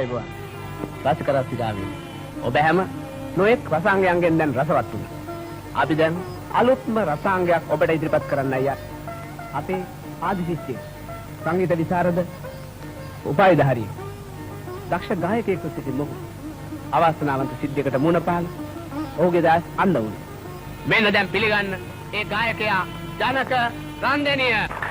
අයගොන් රසික රසිකාවනි ඔබ හැම නොඑක් රසාංගයන්ගෙන් දැන් රසවත් වුණා. අපි දැන් අලුත්ම රසාංගයක් ඔබට ඉදිරිපත් කරන්නයි අපේ ආදි ශිෂ්‍යයෙක් සංගීත විශාරද උපාධිධාරී දක්ෂ ගායකයෙකු සිටි මොහු අවස්ථාවන්ත සිද්ධියකට මුණ පාලා ඔහුගේ දාස් අන්ධ වුණා. මෙන්න දැන් පිළිගන්න ඒ ගායකයා ජනක රන්දෙනිය.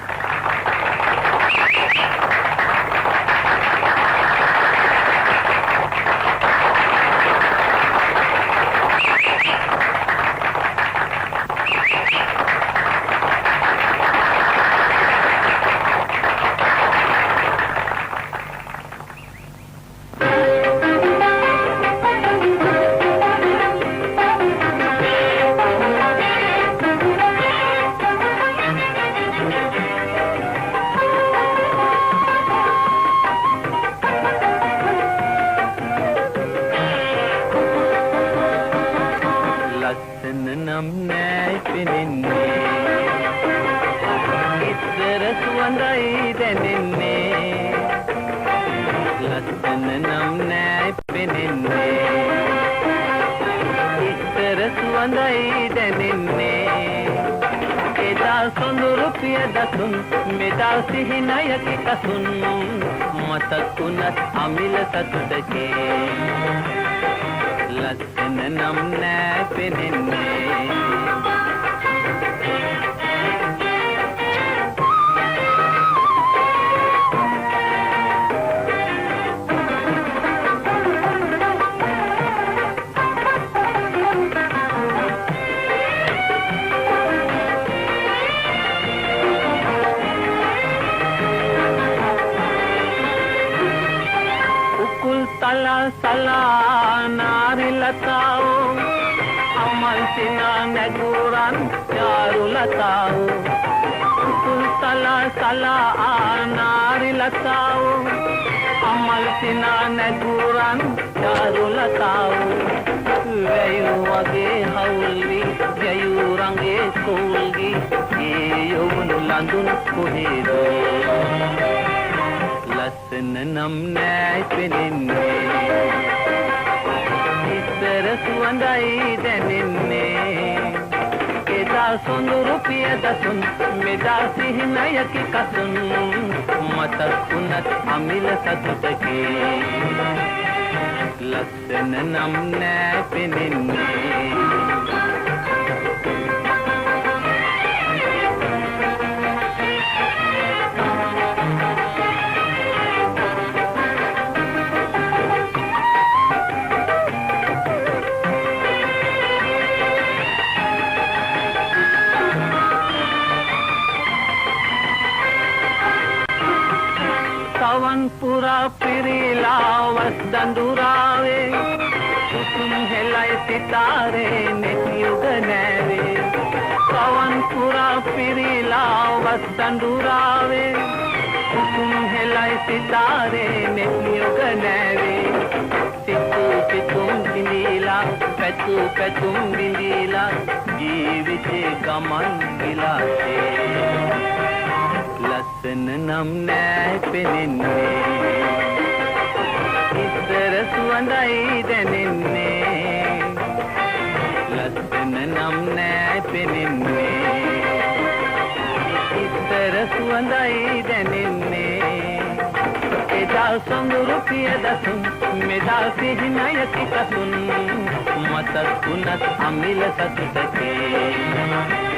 මතක් වුණත් අමිල සතුටකේ